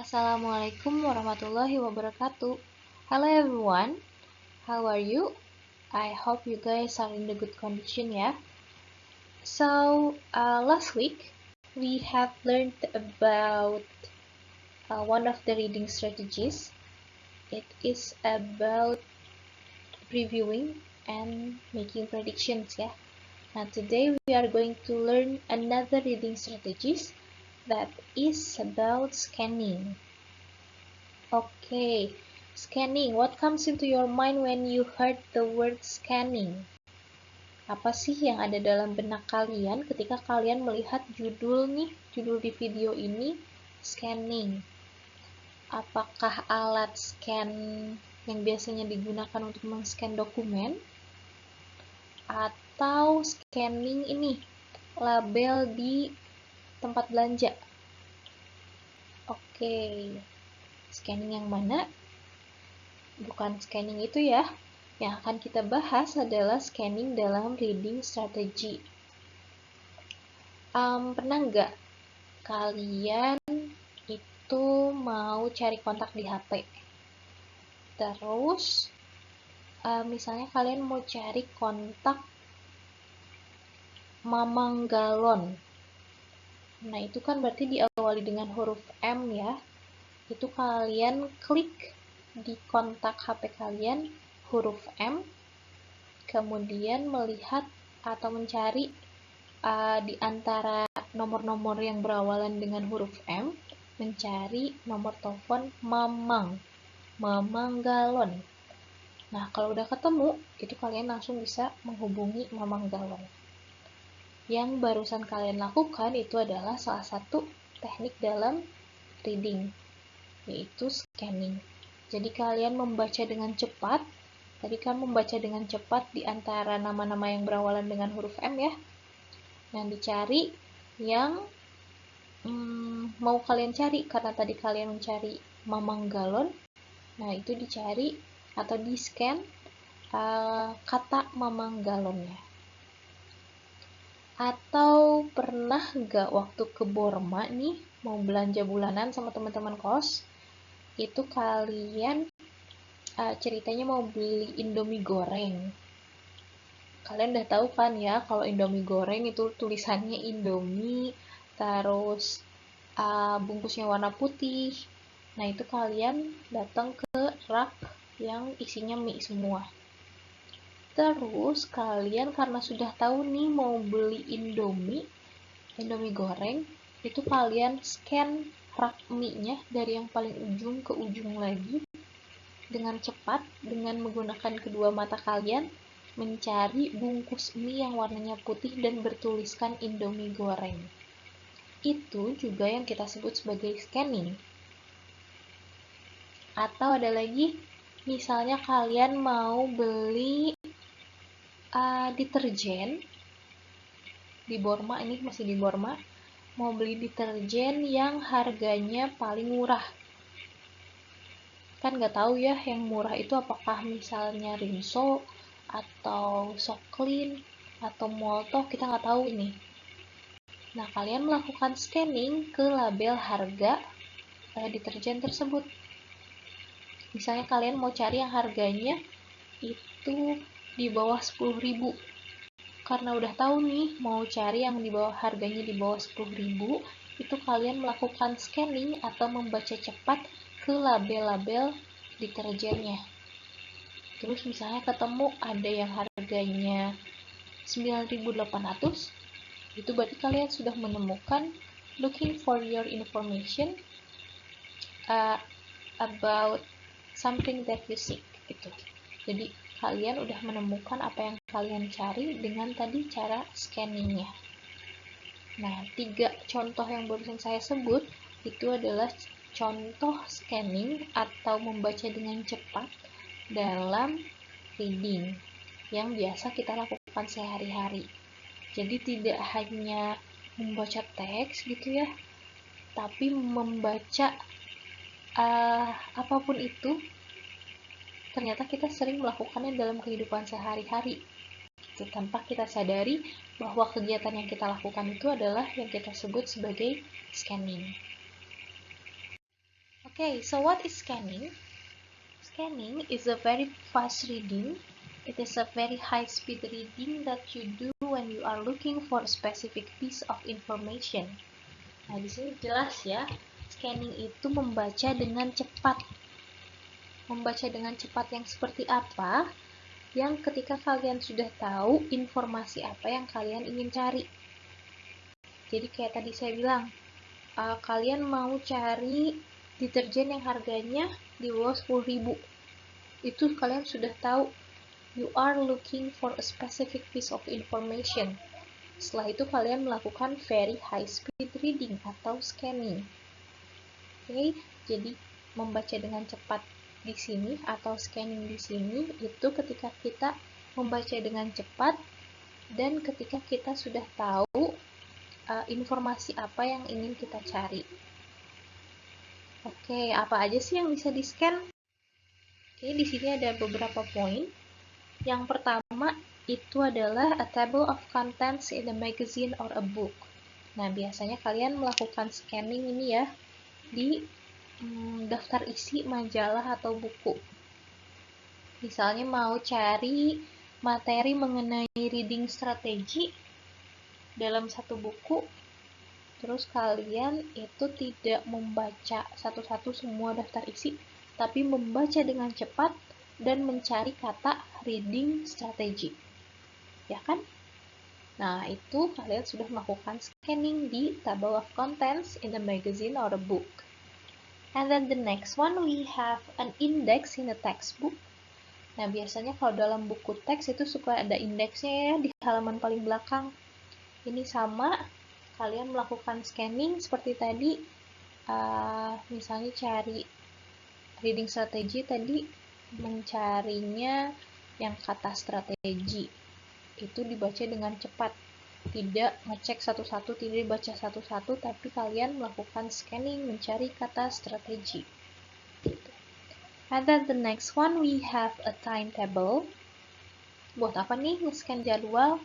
Assalamualaikum warahmatullahi wabarakatuh. Hello everyone, how are you? I hope you guys are in the good condition ya. So, last week we have learned about one of the reading strategies. It is about previewing and making predictions ya. Now today we are going to learn another reading strategies that is about scanning. Okay, scanning. What comes into your mind when you heard the word scanning? Apa sih yang ada dalam benak kalian ketika kalian melihat judul di video ini, scanning? Apakah alat scan yang biasanya digunakan untuk men-scan dokumen? Atau scanning ini, label di tempat belanja? Oke, scanning yang mana? Bukan scanning itu ya. Yang akan kita bahas adalah scanning dalam reading strategy. Pernah nggak kalian itu mau cari kontak di HP? Terus, misalnya kalian mau cari kontak Mamang Galon. Nah, itu kan berarti diawali dengan huruf M ya. Itu kalian klik di kontak HP kalian huruf M, kemudian melihat atau mencari di antara nomor-nomor yang berawalan dengan huruf M, mencari nomor telepon Mamang Galon. Nah, kalau udah ketemu, itu kalian langsung bisa menghubungi Mamang Galon. Yang barusan kalian lakukan itu adalah salah satu teknik dalam reading, yaitu scanning. Jadi kalian membaca dengan cepat. Tadi kan membaca dengan cepat di antara nama-nama yang berawalan dengan huruf M ya. Nah, dicari yang mau kalian cari, karena tadi kalian mencari Mamang Galon. Nah, itu dicari atau di-scan kata Mamang Galonnya. Atau pernah nggak waktu ke Borma nih, mau belanja bulanan sama teman-teman kos, itu kalian ceritanya mau beli Indomie goreng. Kalian udah tahu kan ya, kalau Indomie goreng itu tulisannya Indomie, terus bungkusnya warna putih. Nah, itu kalian datang ke rak yang isinya mie semua. Terus kalian karena sudah tahu nih mau beli Indomie goreng, itu kalian scan rak mie-nya dari yang paling ujung ke ujung lagi dengan cepat, dengan menggunakan kedua mata kalian, mencari bungkus mie yang warnanya putih dan bertuliskan Indomie goreng. Itu juga yang kita sebut sebagai scanning. Atau ada lagi, misalnya kalian mau beli deterjen di Borma, ini masih di Borma, mau beli deterjen yang harganya paling murah. Kan nggak tahu ya yang murah itu apakah misalnya Rinso atau Soklin atau Molto, kita nggak tahu ini. Nah, kalian melakukan scanning ke label harga deterjen tersebut. Misalnya kalian mau cari yang harganya itu di bawah 10.000. Karena udah tahu nih mau cari yang di bawah harganya di bawah 10.000, itu kalian melakukan scanning atau membaca cepat ke label-label deterjennya. Terus misalnya ketemu ada yang harganya 9.800, itu berarti kalian sudah menemukan looking for your information about something that you seek gitu. Jadi kalian udah menemukan apa yang kalian cari dengan tadi cara scanningnya. Nah, 3 contoh yang barusan saya sebut itu adalah contoh scanning atau membaca dengan cepat dalam reading yang biasa kita lakukan sehari-hari. Jadi tidak hanya membaca teks gitu ya, tapi membaca apapun itu, ternyata kita sering melakukannya dalam kehidupan sehari-hari. Tanpa kita sadari bahwa kegiatan yang kita lakukan itu adalah yang kita sebut sebagai scanning. Okay, so what is scanning? Scanning is a very fast reading. It is a very high-speed reading that you do when you are looking for a specific piece of information. Nah, di sini jelas ya, scanning itu membaca dengan cepat. Membaca dengan cepat yang seperti apa? Yang ketika kalian sudah tahu informasi apa yang kalian ingin cari. Jadi kayak tadi saya bilang, kalian mau cari deterjen yang harganya di bawah 10.000. Itu kalian sudah tahu, you are looking for a specific piece of information. Setelah itu kalian melakukan very high speed reading atau scanning. Oke, jadi membaca dengan cepat di sini atau scanning di sini itu ketika kita membaca dengan cepat dan ketika kita sudah tahu informasi apa yang ingin kita cari. Oke, apa aja sih yang bisa di-scan? Oke, di sini ada beberapa poin. Yang pertama itu adalah a table of contents in a magazine or a book. Nah, biasanya kalian melakukan scanning ini ya di daftar isi majalah atau buku. Misalnya mau cari materi mengenai reading strategy dalam satu buku, terus kalian itu tidak membaca satu-satu semua daftar isi, tapi membaca dengan cepat dan mencari kata reading strategy. Ya kan? Nah, itu kalian sudah melakukan scanning di table of contents in a magazine or a book. And then the next one, we have an index in a textbook. Nah, biasanya kalau dalam buku teks itu suka ada indeksnya ya di halaman paling belakang. Ini sama, kalian melakukan scanning seperti tadi, misalnya cari reading strategy tadi, mencarinya yang kata strategi. Itu dibaca dengan cepat. Tidak ngecek satu-satu, tidak dibaca satu-satu, tapi kalian melakukan scanning mencari kata strategi. And then the next one, we have a timetable. Buat apa nih nge-scan jadwal?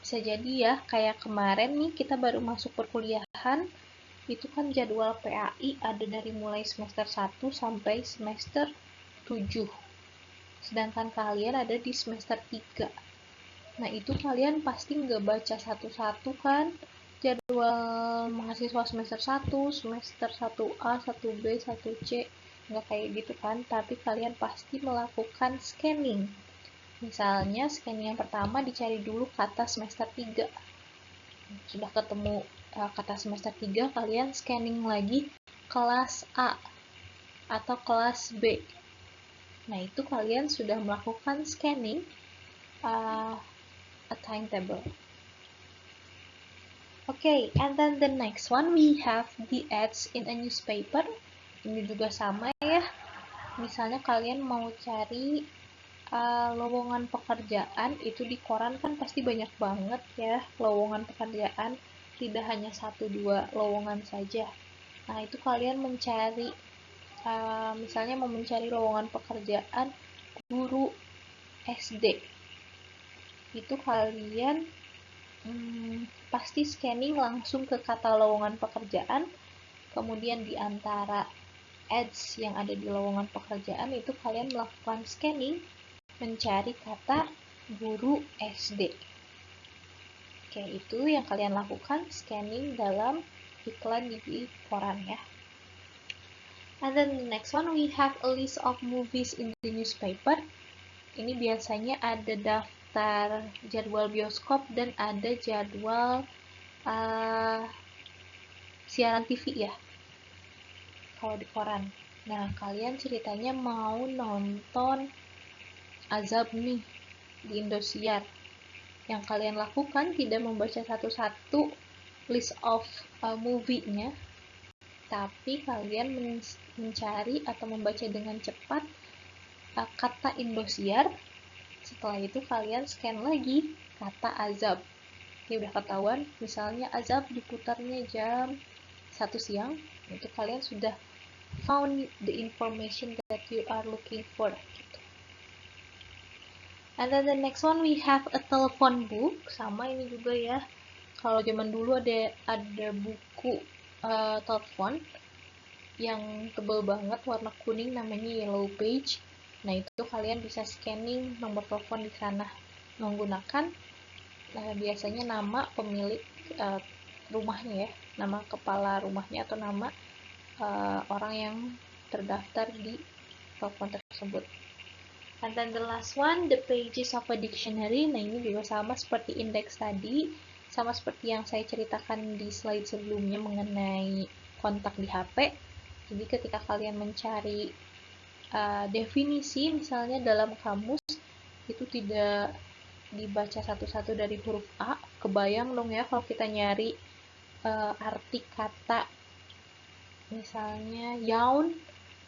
Bisa jadi ya, kayak kemarin nih kita baru masuk perkuliahan, itu kan jadwal PAI ada dari mulai semester 1 sampai semester 7. Sedangkan kalian ada di semester 3. Nah, itu kalian pasti nggak baca satu-satu kan? Jadwal mahasiswa semester 1, semester 1A, 1B, 1C, nggak kayak gitu kan? Tapi kalian pasti melakukan scanning. Misalnya, scanning yang pertama dicari dulu kata semester 3. Sudah ketemu kata semester 3, kalian scanning lagi kelas A atau kelas B. Nah, itu kalian sudah melakukan scanning a timetable. Okay, and then the next one, we have the ads in a newspaper. Ini juga sama ya. Misalnya kalian mau cari lowongan pekerjaan, itu di koran kan pasti banyak banget ya lowongan pekerjaan, tidak hanya 1-2 lowongan saja. Nah, itu kalian mencari misalnya mau mencari lowongan pekerjaan guru SD, itu kalian pasti scanning langsung ke kata lowongan pekerjaan, kemudian di antara ads yang ada di lowongan pekerjaan itu kalian melakukan scanning mencari kata guru SD. Oke, itu yang kalian lakukan, scanning dalam iklan di koran ya. And then the next one, we have a list of movies in the newspaper. Ini biasanya ada daftar jadwal bioskop dan ada jadwal siaran TV ya, kalau di koran. Nah, kalian ceritanya mau nonton Azab nih di Indosiar. Yang kalian lakukan tidak membaca satu-satu list of movie-nya, tapi kalian mencari atau membaca dengan cepat kata Indosiar. Setelah itu kalian scan lagi kata Azab. Ini udah ketahuan, misalnya Azab diputarnya jam 1 siang, itu kalian sudah found the information that you are looking for. And then the next one, we have a telephone book. Sama ini juga ya. Kalau zaman dulu ada buku telepon. yang tebal banget warna kuning namanya yellow page. Nah, itu kalian bisa scanning nomor telepon di sana menggunakan biasanya nama pemilik rumahnya ya, nama kepala rumahnya atau nama orang yang terdaftar di telepon tersebut. And then the last one, the pages of a dictionary. Nah, ini juga sama seperti indeks tadi, sama seperti yang saya ceritakan di slide sebelumnya mengenai kontak di HP. Jadi ketika kalian mencari definisi misalnya dalam kamus, itu tidak dibaca satu-satu dari huruf A. Kebayang dong ya kalau kita nyari arti kata misalnya yawn,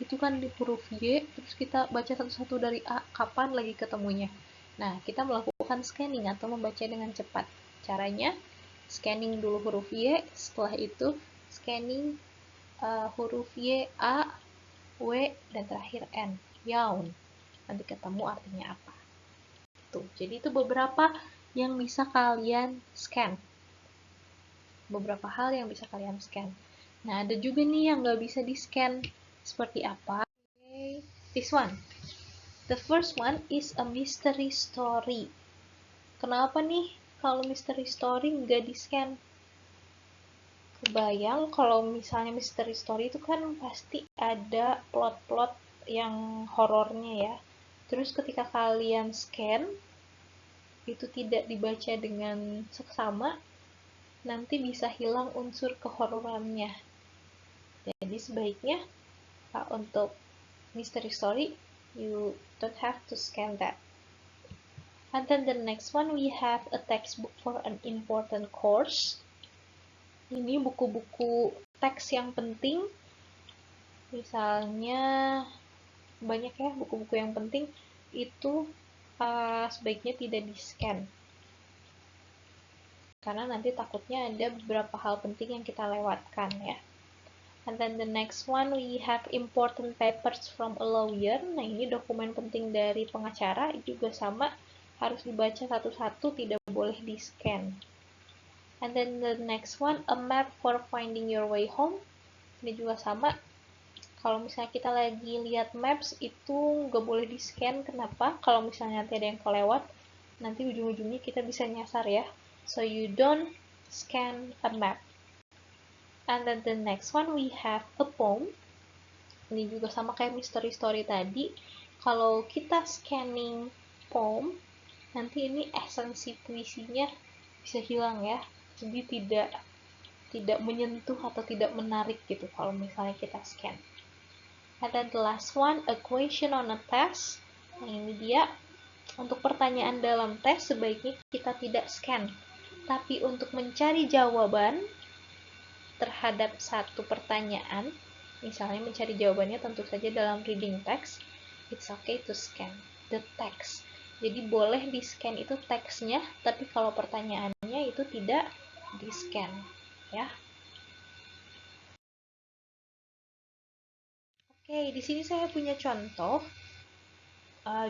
itu kan di huruf Y, terus kita baca satu-satu dari A, kapan lagi ketemunya? Nah, kita melakukan scanning atau membaca dengan cepat. Caranya, scanning dulu huruf Y, setelah itu scanning huruf Y, A, W, dan terakhir N, yawn. Nanti ketemu artinya apa. Tuh, jadi itu beberapa yang bisa kalian scan. Beberapa hal yang bisa kalian scan. Nah, ada juga nih yang nggak bisa di-scan. Seperti apa? Okay. This one. The first one is a mystery story. Kenapa nih kalau mystery story nggak di-scan? Kebayang kalau misalnya mystery story itu kan pasti ada plot-plot yang horornya ya. Terus ketika kalian scan, itu tidak dibaca dengan seksama, nanti bisa hilang unsur kehororannya. Jadi sebaiknya untuk mystery story, you don't have to scan that. And then the next one, we have a textbook for an important course. Ini buku-buku teks yang penting. Misalnya, banyak ya buku-buku yang penting, itu sebaiknya tidak di-scan. Karena nanti takutnya ada beberapa hal penting yang kita lewatkan ya. And then the next one, we have important papers from a lawyer. Nah, ini dokumen penting dari pengacara, juga sama, harus dibaca satu-satu, tidak boleh di-scan. And then the next one, a map for finding your way home. Ini juga sama. Kalau misalnya kita lagi lihat maps, itu nggak boleh di-scan. Kenapa? Kalau misalnya nanti ada yang kelewat, nanti ujung-ujungnya kita bisa nyasar ya. So you don't scan a map. And then the next one, we have a poem. Ini juga sama kayak mystery story tadi. Kalau kita scanning poem, nanti ini esensi puisinya bisa hilang ya. Jadi tidak menyentuh atau tidak menarik gitu kalau misalnya kita scan. And then the last one, a question on a test. Nah, ini dia. Untuk pertanyaan dalam tes sebaiknya kita tidak scan. Tapi untuk mencari jawaban terhadap satu pertanyaan, misalnya mencari jawabannya tentu saja dalam reading text, it's okay to scan the text. Jadi boleh di-scan itu teksnya, tapi kalau pertanyaannya itu tidak di-scan, ya. Oke, di sini saya punya contoh.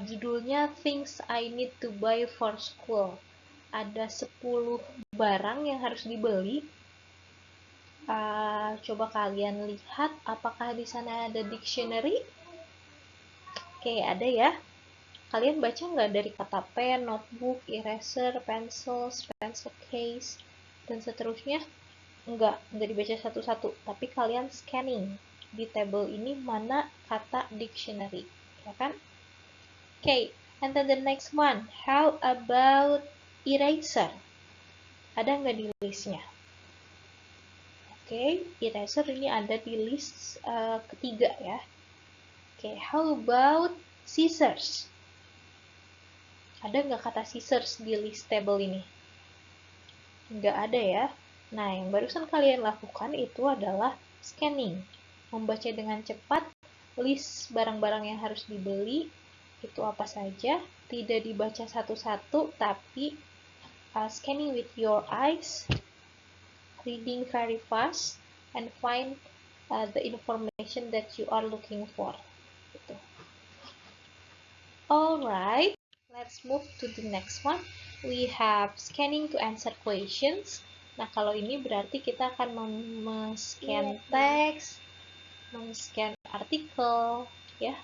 Judulnya Things I Need to Buy for School. Ada 10 barang yang harus dibeli. Coba kalian lihat apakah di sana ada dictionary. Oke, ada ya. Kalian baca nggak dari kata pen, notebook, eraser, pencil case, dan seterusnya? Nggak dibaca satu-satu, tapi kalian scanning di table ini mana kata dictionary, ya kan? Okay, and then the next one, how about eraser? Ada nggak di listnya? Oke, eraser ini ada di list ketiga ya. Oke, how about scissors? Ada nggak kata scissors di list table ini? Nggak ada ya. Nah, yang barusan kalian lakukan itu adalah scanning. Membaca dengan cepat list barang-barang yang harus dibeli, itu apa saja, tidak dibaca satu-satu, tapi scanning with your eyes, reading very fast, and find the information that you are looking for. Gitu. Alright. Let's move to the next one. We have scanning to answer questions. Nah, kalau ini berarti kita akan men-scan teks, men-scan artikel, ya.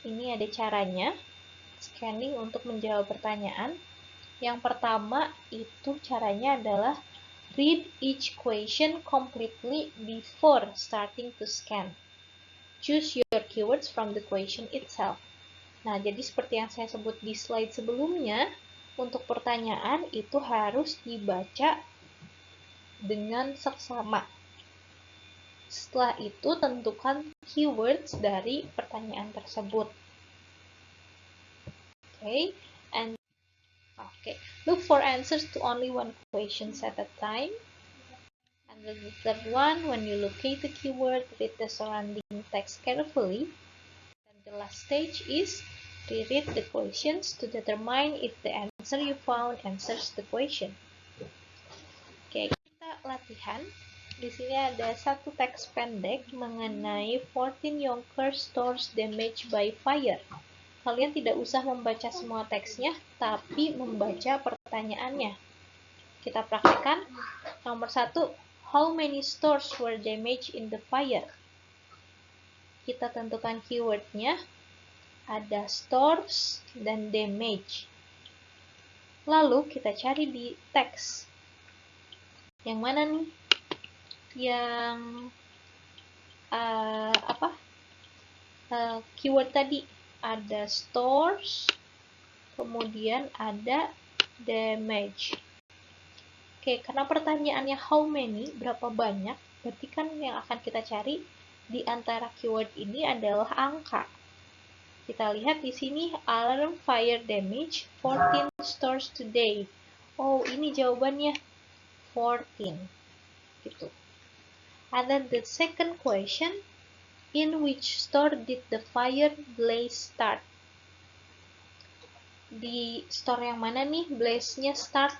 Ini ada caranya, scanning untuk menjawab pertanyaan. Yang pertama itu caranya adalah read each question completely before starting to scan. Choose your keywords from the question itself. Nah, jadi seperti yang saya sebut di slide sebelumnya, untuk pertanyaan itu harus dibaca dengan seksama. Setelah itu, tentukan keywords dari pertanyaan tersebut. Okay, look for answers to only one question at a time. And then the third one, when you locate the keyword, read the surrounding text carefully. And the last stage is reread the questions to determine if the answer you found answers the question. Oke, kita latihan. Di sini ada satu teks pendek mengenai 14 Yonkers stores damaged by fire. Kalian tidak usah membaca semua teksnya, tapi membaca pertanyaannya. Kita praktekkan. Nomor 1, how many stores were damaged in the fire? Kita tentukan keywordnya. Ada stores dan damage. Lalu kita cari di teks. Yang mana nih? Yang keyword tadi ada stores, kemudian ada damage. Oke, karena pertanyaannya how many, berapa banyak, berarti kan yang akan kita cari di antara keyword ini adalah angka. Kita lihat di sini alarm fire damage 14 stores today. Oh, ini jawabannya 14. Gitu. And then the second question, in which store did the fire blaze start? Di store yang mana nih blaze-nya start?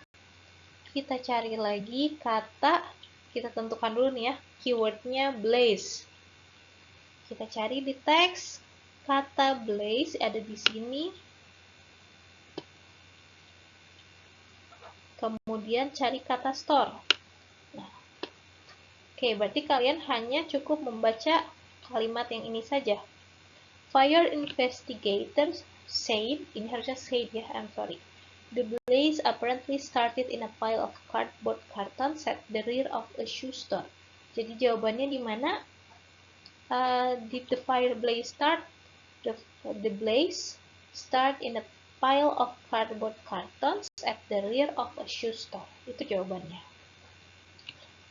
Kita cari lagi kata, kita tentukan dulu nih ya, keywordnya blaze. Kita cari di teks, kata blaze ada di sini. Kemudian cari kata store. Nah, oke, berarti kalian hanya cukup membaca kalimat yang ini saja. Fire investigators said, ini harusnya said ya, I'm sorry. The blaze apparently started in a pile of cardboard cartons at the rear of a shoe store. Jadi jawabannya di mana? Did the fire blaze start? The blaze start in a pile of cardboard cartons at the rear of a shoe store. Itu jawabannya.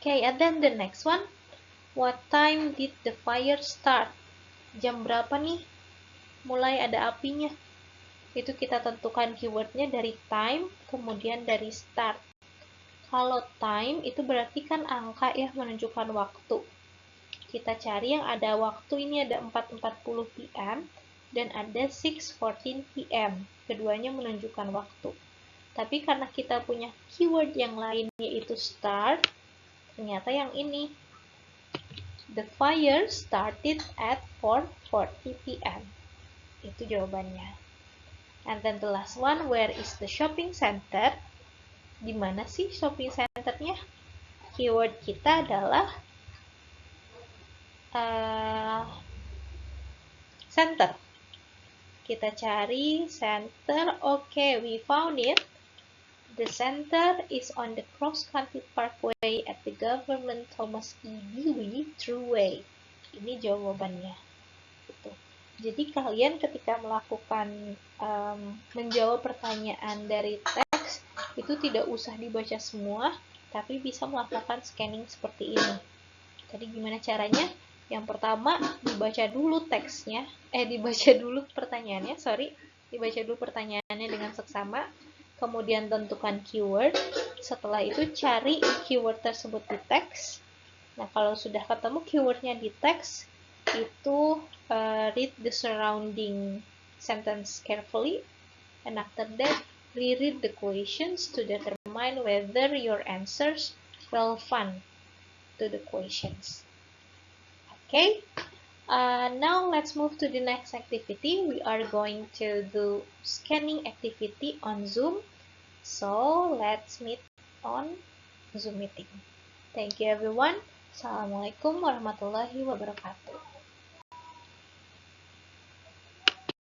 Okay, and then the next one. What time did the fire start? Jam berapa nih mulai ada apinya? Itu kita tentukan keywordnya dari time, kemudian dari start. Kalau time itu berarti kan angka ya, menunjukkan waktu. Kita cari yang ada waktu, ini ada 4:40 PM dan ada 6:14 PM. Keduanya menunjukkan waktu. Tapi karena kita punya keyword yang lain yaitu start, ternyata yang ini. The fire started at 4:40 PM. Itu jawabannya. And then the last one, where is the shopping center? Di mana sih shopping centernya? Keyword kita adalah center. Kita cari center. Okay, we found it. The center is on the Cross Country Parkway at the Government Thomas E. Dewey Thruway. Ini jawabannya. Gitu. Jadi kalian ketika melakukan menjawab pertanyaan dari teks itu tidak usah dibaca semua, tapi bisa melakukan scanning seperti ini. Tadi gimana caranya? Yang pertama dibaca dulu teksnya, dibaca dulu pertanyaannya, dibaca dulu pertanyaannya dengan seksama, kemudian tentukan keyword, setelah itu cari keyword tersebut di teks. Nah, kalau sudah ketemu keywordnya di teks, itu read the surrounding sentence carefully, and after that, reread the questions to determine whether your answers relevant to the questions. Okay, now let's move to the next activity. We are going to do scanning activity on Zoom. So let's meet on Zoom meeting. Thank you everyone. Assalamualaikum warahmatullahi wabarakatuh.